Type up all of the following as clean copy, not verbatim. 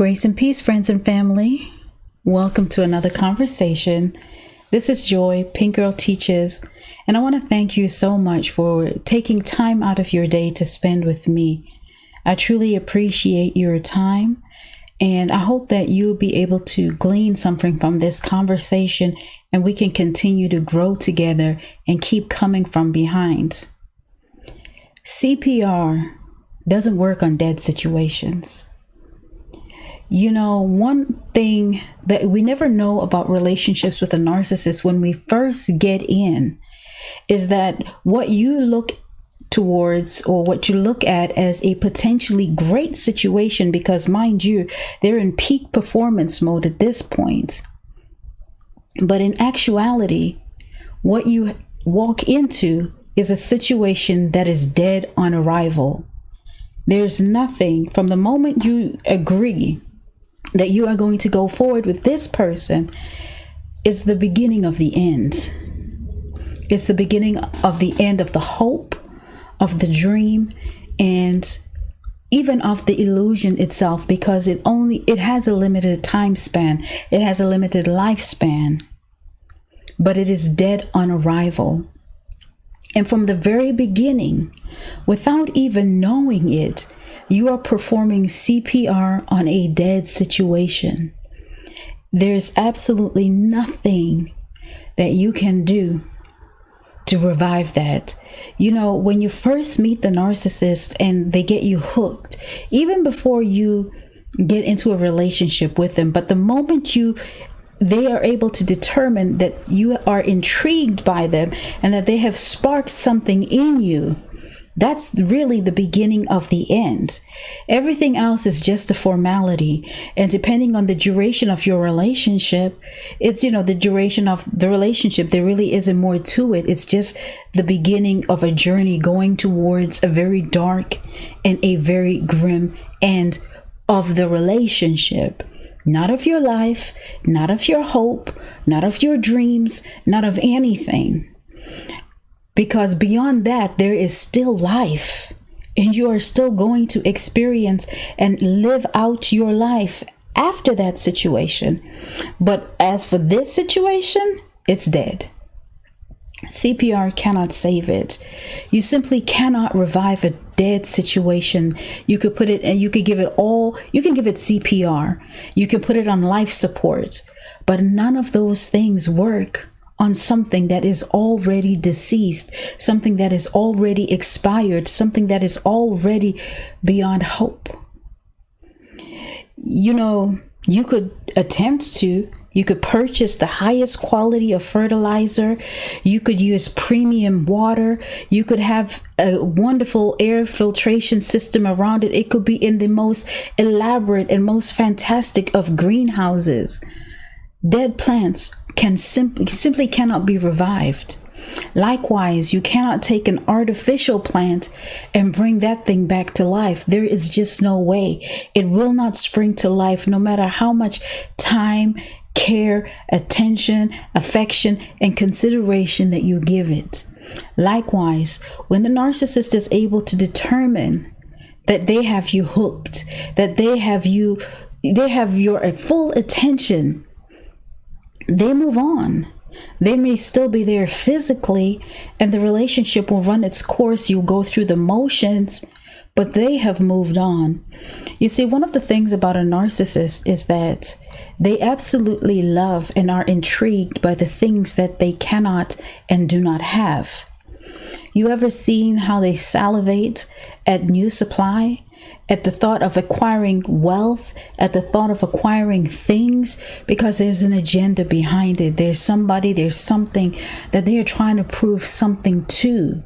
Grace and peace, friends and family. Welcome to another conversation. This is Joy, Pink Girl Teaches, and I want to thank you so much for taking time out of your day to spend with me. I truly appreciate your time, and I hope that you'll be able to glean something from this conversation and we can continue to grow together and keep coming from behind. CPR doesn't work on dead situations. You know, one thing that we never know about relationships with a narcissist when we first get in is that what you look towards or what you look at as a potentially great situation, because mind you, they're in peak performance mode at this point. But in actuality, what you walk into is a situation that is dead on arrival. There's nothing from the moment you agree that you are going to go forward with this person is the beginning of the end. It's the beginning of the end of the hope, of the dream, and even of the illusion itself, because it has a limited time span. It has a limited lifespan, but it is dead on arrival. And from the very beginning, without even knowing it, you are performing CPR on a dead situation. There's absolutely nothing that you can do to revive that. You know, when you first meet the narcissist and they get you hooked, even before you get into a relationship with them, but the moment they are able to determine that you are intrigued by them and that they have sparked something in you, that's really the beginning of the end. Everything else is just a formality. And depending on the duration of your relationship, it's, the duration of the relationship, there really isn't more to it. It's just the beginning of a journey going towards a very dark and a very grim end of the relationship. Not of your life, not of your hope, not of your dreams, not of anything. Because beyond that, there is still life, and you are still going to experience and live out your life after that situation. But as for this situation, it's dead. CPR cannot save it. You simply cannot revive a dead situation. You could put it, and you could give it CPR. You can put it on life support, but none of those things work on something that is already deceased, something that is already expired, something that is already beyond hope. You could attempt to. You could purchase the highest quality of fertilizer. You could use premium water. You could have a wonderful air filtration system around it. It could be in the most elaborate and most fantastic of greenhouses. Dead plants simply cannot be revived. Likewise, you cannot take an artificial plant and bring that thing back to life. There is just no way. It will not spring to life, no matter how much time, care, attention, affection, and consideration that you give it. Likewise, when the narcissist is able to determine that they have you hooked, that they have your full attention, they move on. They may still be there physically, and the relationship will run its course. You'll go through the motions, but they have moved on. You see, one of the things about a narcissist is that they absolutely love and are intrigued by the things that they cannot and do not have. You ever seen how they salivate at new supply? At the thought of acquiring wealth, at the thought of acquiring things, because there's an agenda behind it. There's something that they are trying to prove something to.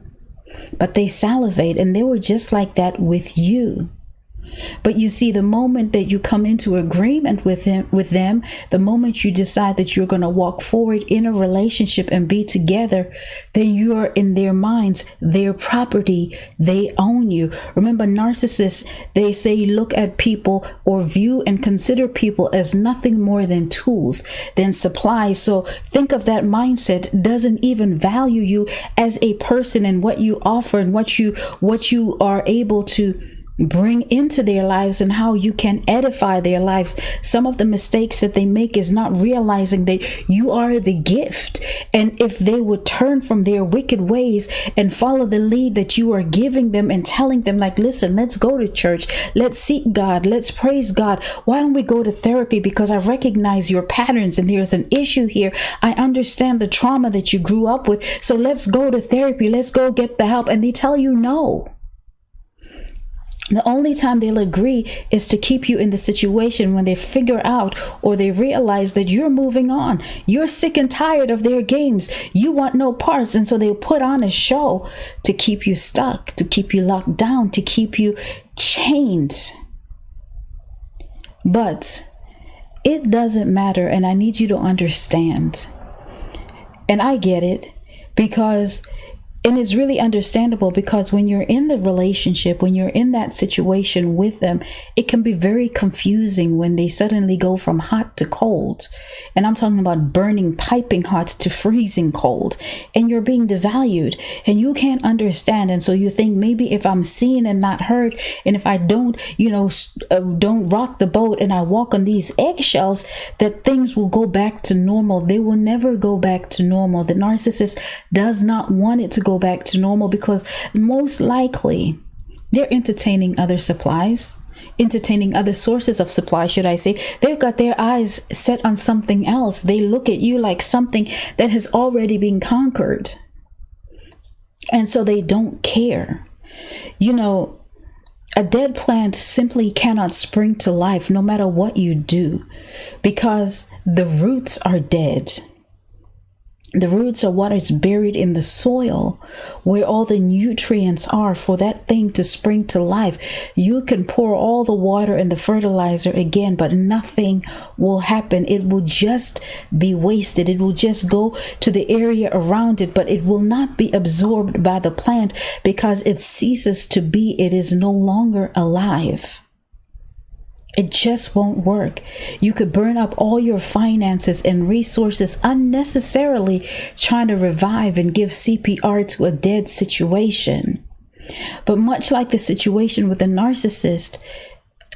But they salivate, and they were just like that with you. But you see, the moment that you come into agreement with them, the moment you decide that you're going to walk forward in a relationship and be together, then you are in their minds, their property, they own you. Remember, narcissists, they say look at people or view and consider people as nothing more than tools, than supplies. So think of that mindset, doesn't even value you as a person and what you offer and what you are able to bring into their lives and how you can edify their lives. Some of the mistakes that they make is not realizing that you are the gift. And if they would turn from their wicked ways and follow the lead that you are giving them and telling them, like, listen, let's go to church. Let's seek God. Let's praise God. Why don't we go to therapy? Because I recognize your patterns and there's an issue here. I understand the trauma that you grew up with. So let's go to therapy. Let's go get the help. And they tell you no. The only time they'll agree is to keep you in the situation when they figure out or they realize that you're moving on. You're sick and tired of their games. You want no parts. And so they'll put on a show to keep you stuck, to keep you locked down, to keep you chained. But it doesn't matter. And I need you to understand. And I get it because and it's really understandable, because when you're in the relationship, when you're in that situation with them, it can be very confusing when they suddenly go from hot to cold. And I'm talking about burning, piping hot to freezing cold. And you're being devalued and you can't understand. And so you think, maybe if I'm seen and not heard, and if I don't, don't rock the boat and I walk on these eggshells, that things will go back to normal. They will never go back to normal. The narcissist does not want it to go back to normal, because most likely they're entertaining other supplies, entertaining other sources of supply, should I say. They've got their eyes set on something else. They look at you like something that has already been conquered. And so they don't care. A dead plant simply cannot spring to life no matter what you do, because the roots are dead. The roots are what is buried in the soil, where all the nutrients are for that thing to spring to life. You can pour all the water and the fertilizer again, but nothing will happen. It will just be wasted. It will just go to the area around it, but it will not be absorbed by the plant, because it ceases to be. It is no longer alive. It just won't work. You could burn up all your finances and resources unnecessarily trying to revive and give CPR to a dead situation. But much like the situation with the narcissist,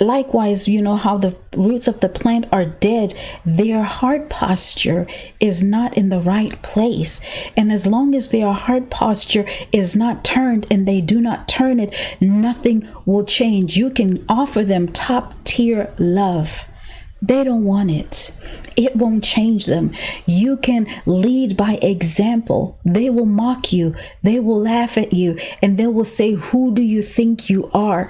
likewise, how the roots of the plant are dead, their heart posture is not in the right place. And as long as their heart posture is not turned and they do not turn it, nothing will change. You can offer them top tier love. They don't want it. It won't change them. You can lead by example. They will mock you. They will laugh at you. And they will say, who do you think you are?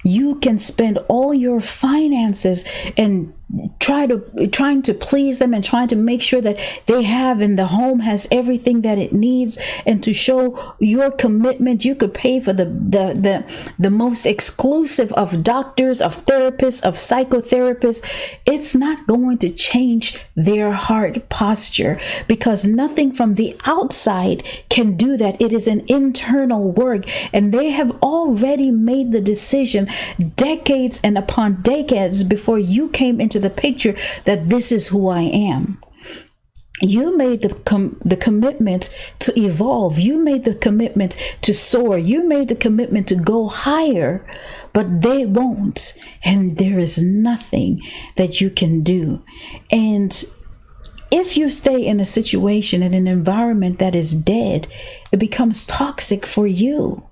You can spend all your finances and trying to please them and trying to make sure that they have and the home has everything that it needs, and to show your commitment. You could pay for the most exclusive of doctors, of therapists, of psychotherapists. It's not going to change their heart posture, because nothing from the outside can do that. It is an internal work, and they have already made the decision decades and upon decades before you came into the picture that this is who I am. You made the commitment to evolve. You made the commitment to soar. You made the commitment to go higher, but they won't. And there is nothing that you can do. And if you stay in a situation, in an environment that is dead, it becomes toxic for you.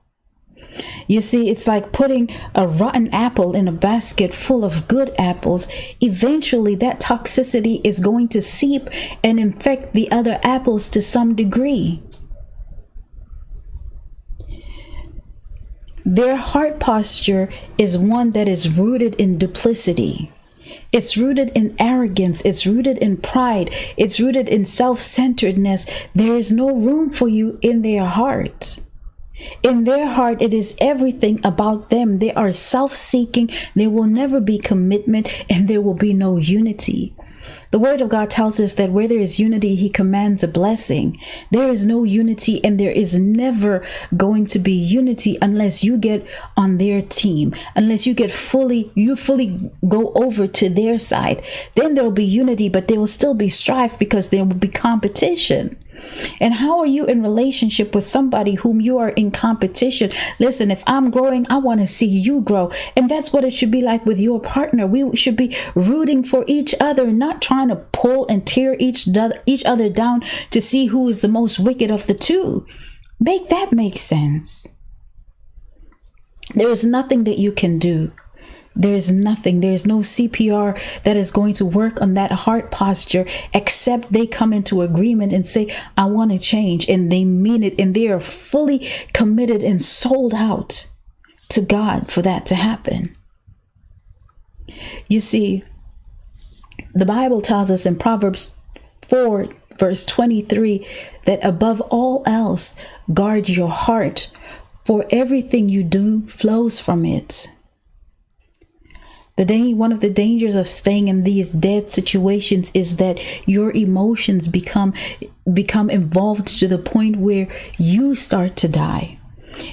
You see, it's like putting a rotten apple in a basket full of good apples. Eventually, that toxicity is going to seep and infect the other apples to some degree. Their heart posture is one that is rooted in duplicity. It's rooted in arrogance. It's rooted in pride. It's rooted in self-centeredness. There is no room for you in their heart. In their heart, it is everything about them. They are self-seeking. There will never be commitment, and there will be no unity. The word of God tells us that where there is unity, he commands a blessing. There is no unity, and there is never going to be unity unless you get on their team, unless you fully go over to their side. Then there will be unity, but there will still be strife, because there will be competition. And how are you in relationship with somebody whom you are in competition? Listen, if I'm growing, I want to see you grow. And that's what it should be like with your partner. We should be rooting for each other, not trying to pull and tear each other down to see who is the most wicked of the two. Make that make sense. There is nothing that you can do. There's nothing. There's no CPR that is going to work on that heart posture, except they come into agreement and say, I want to change. And they mean it. And they are fully committed and sold out to God for that to happen. You see, the Bible tells us in Proverbs 4, verse 23, that above all else, guard your heart, for everything you do flows from it. One of the dangers of staying in these dead situations is that your emotions become involved to the point where you start to die.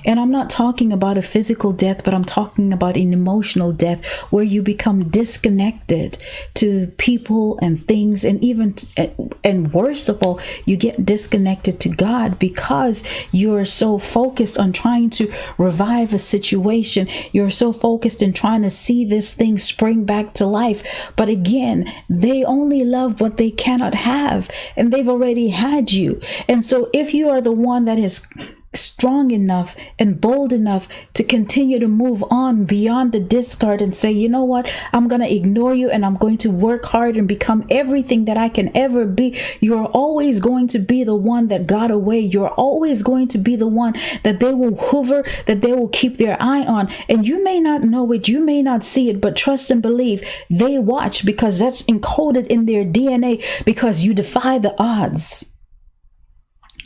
And I'm not talking about a physical death, but I'm talking about an emotional death where you become disconnected to people and things. And worst of all, you get disconnected to God because you're so focused on trying to revive a situation. You're so focused in trying to see this thing spring back to life. But again, they only love what they cannot have, and they've already had you. And so if you are the one that is strong enough and bold enough to continue to move on beyond the discard and say, you know what, I'm going to ignore you and I'm going to work hard and become everything that I can ever be. You're always going to be the one that got away. You're always going to be the one that they will hover, that they will keep their eye on. And you may not know it, you may not see it, but trust and believe they watch, because that's encoded in their DNA, because you defy the odds.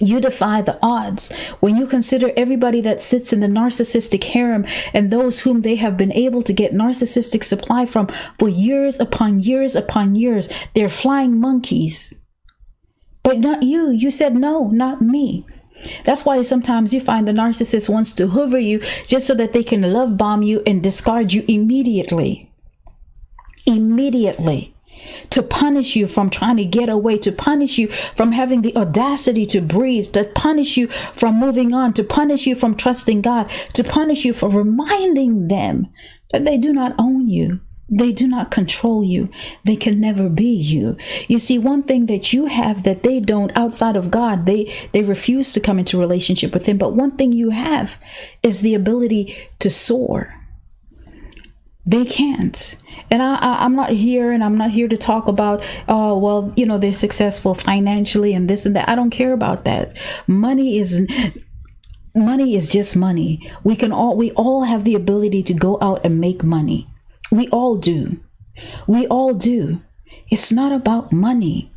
You defy the odds. When you consider everybody that sits in the narcissistic harem and those whom they have been able to get narcissistic supply from for years upon years upon years, they're flying monkeys. But not you. You said, no, not me. That's why sometimes you find the narcissist wants to hover you just so that they can love bomb you and discard you immediately. Immediately. To punish you from trying to get away, to punish you from having the audacity to breathe, to punish you from moving on, to punish you from trusting God, to punish you for reminding them that they do not own you. They do not control you. They can never be you. You see, one thing that you have that they don't outside of God, they refuse to come into relationship with Him. But one thing you have is the ability to soar. They can't. And I'm not here to talk about, oh, well, you know, they're successful financially and this and that. I don't care about that. Money is just money. We all have the ability to go out and make money. We all do. We all do. It's not about money.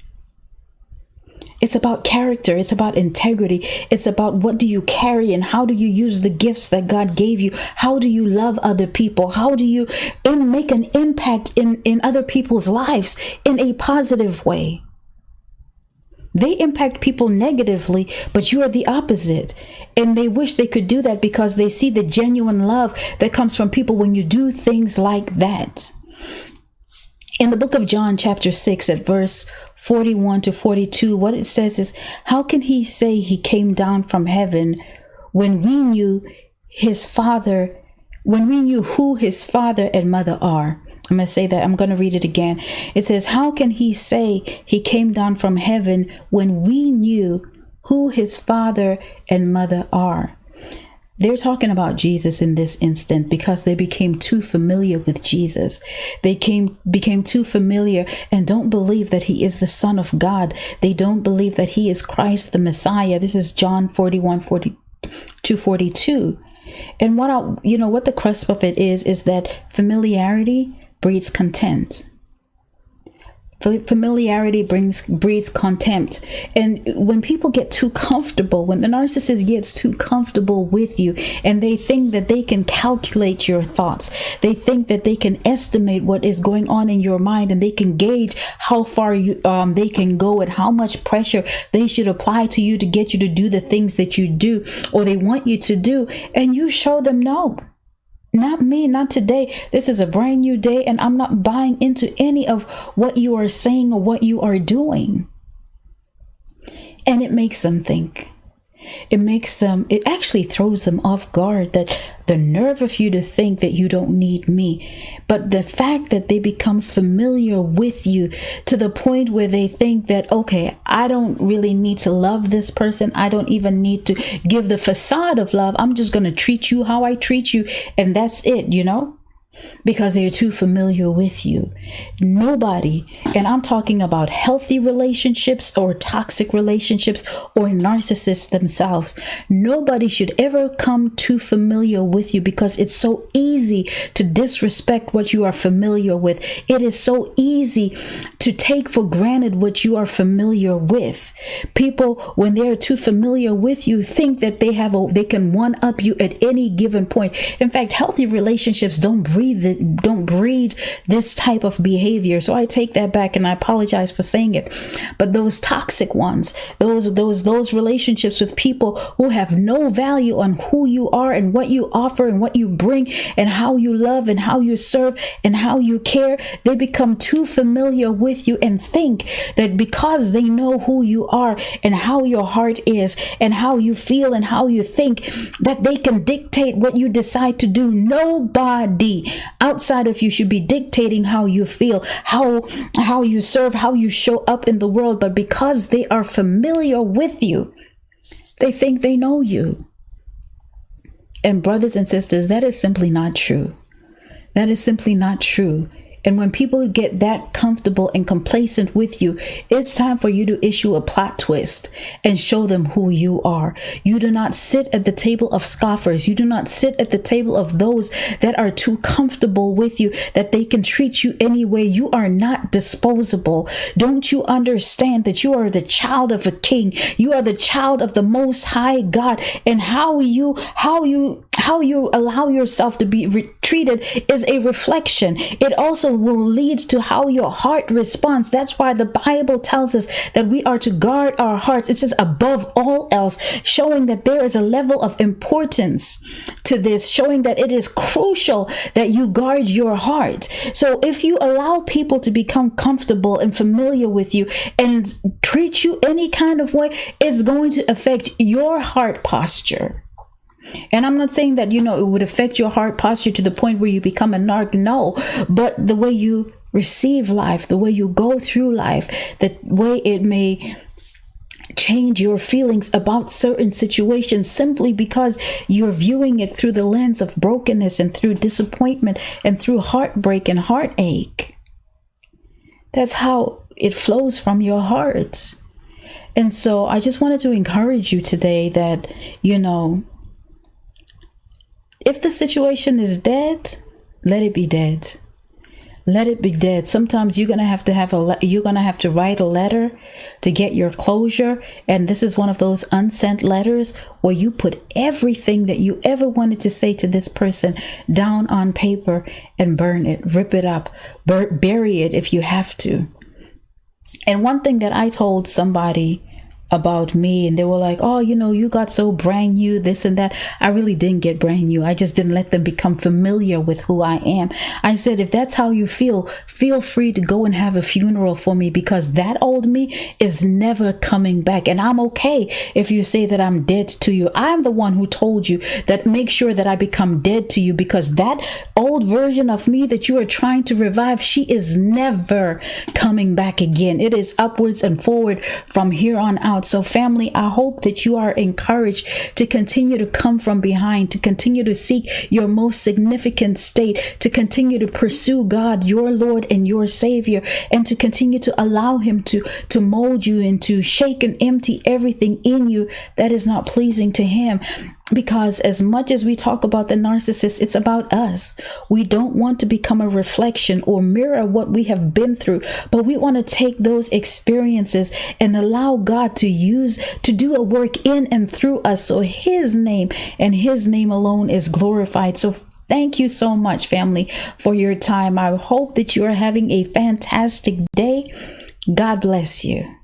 It's about character. It's about integrity. It's about what do you carry and how do you use the gifts that God gave you? How do you love other people? How do you make an impact in other people's lives in a positive way? They impact people negatively, but you are the opposite. And they wish they could do that because they see the genuine love that comes from people when you do things like that. In the book of John, chapter 6, at verse 41 to 42, what it says is, how can he say he came down from heaven when we knew who his father and mother are? I'm going to say that. I'm going to read it again. It says, how can he say he came down from heaven when we knew who his father and mother are? They're talking about Jesus in this instant because they became too familiar with Jesus. They became too familiar and don't believe that He is the Son of God. They don't believe that He is Christ the Messiah. This is John 41:42. And what the crux of it is that familiarity breeds contempt. Familiarity breeds contempt. And when people get too comfortable, when the narcissist gets too comfortable with you and they think that they can calculate your thoughts, they think that they can estimate what is going on in your mind and they can gauge how far they can go and how much pressure they should apply to you to get you to do the things that you do or they want you to do, and you show them no. Not me, not today. This is a brand new day and I'm not buying into any of what you are saying or what you are doing. And it makes them think. It actually throws them off guard, that the nerve of you to think that you don't need me. But the fact that they become familiar with you to the point where they think that, okay, I don't really need to love this person. I don't even need to give the facade of love. I'm just going to treat you how I treat you. And that's it, because they're too familiar with you. Nobody, and I'm talking about healthy relationships or toxic relationships or narcissists themselves, nobody should ever come too familiar with you, because it's so easy to disrespect what you are familiar with. It is so easy to take for granted what you are familiar with. People, when they're too familiar with you, think that they can one up you at any given point. In fact, healthy relationships don't breed this type of behavior. So I take that back, and I apologize for saying it. But those toxic ones, those relationships with people who have no value on who you are and what you offer and what you bring and how you love and how you serve and how you care, they become too familiar with you and think that because they know who you are and how your heart is and how you feel and how you think, that they can dictate what you decide to do. Nobody outside of you should be dictating how you feel, how you serve, how you show up in the world. But because they are familiar with you, they think they know you. And brothers and sisters, that is simply not true. That is simply not true. And when people get that comfortable and complacent with you, it's time for you to issue a plot twist and show them who you are. You do not sit at the table of scoffers. You do not sit at the table of those that are too comfortable with you, that they can treat you any way. You are not disposable. Don't you understand that you are the child of a king? You are the child of the Most High God. And how you allow yourself to be treated is a reflection. It also will lead to how your heart responds. That's why the Bible tells us that we are to guard our hearts. It says above all else, showing that there is a level of importance to this, showing that it is crucial that you guard your heart. So if you allow people to become comfortable and familiar with you and treat you any kind of way, it's going to affect your heart posture. And I'm not saying that, it would affect your heart posture to the point where you become a narc. No, but the way you receive life, the way you go through life, the way it may change your feelings about certain situations, simply because you're viewing it through the lens of brokenness and through disappointment and through heartbreak and heartache. That's how it flows from your heart. And so I just wanted to encourage you today that, if the situation is dead, let it be dead. Let it be dead. Sometimes you're gonna have to write a letter to get your closure, and this is one of those unsent letters where you put everything that you ever wanted to say to this person down on paper and burn it, rip it up, bury it if you have to. And one thing that I told somebody about me, and they were like, oh, you got so brand new, this and that. I really didn't get brand new. I just didn't let them become familiar with who I am. I said, if that's how you feel free to go and have a funeral for me, because that old me is never coming back. And I'm okay if you say that I'm dead to you. I'm the one who told you that make sure that I become dead to you, because that old version of me that you are trying to revive, she is never coming back again. It is upwards and forward from here on out. So family, I hope that you are encouraged to continue to come from behind, to continue to seek your most significant state, to continue to pursue God, your Lord and your Savior, and to continue to allow Him to mold you and to shake and empty everything in you that is not pleasing to Him. Because as much as we talk about the narcissist, it's about us. We don't want to become a reflection or mirror what we have been through, but we want to take those experiences and allow God to do a work in and through us, so His name and His name alone is glorified. So thank you so much, family, for your time. I hope that you are having a fantastic day. God bless you.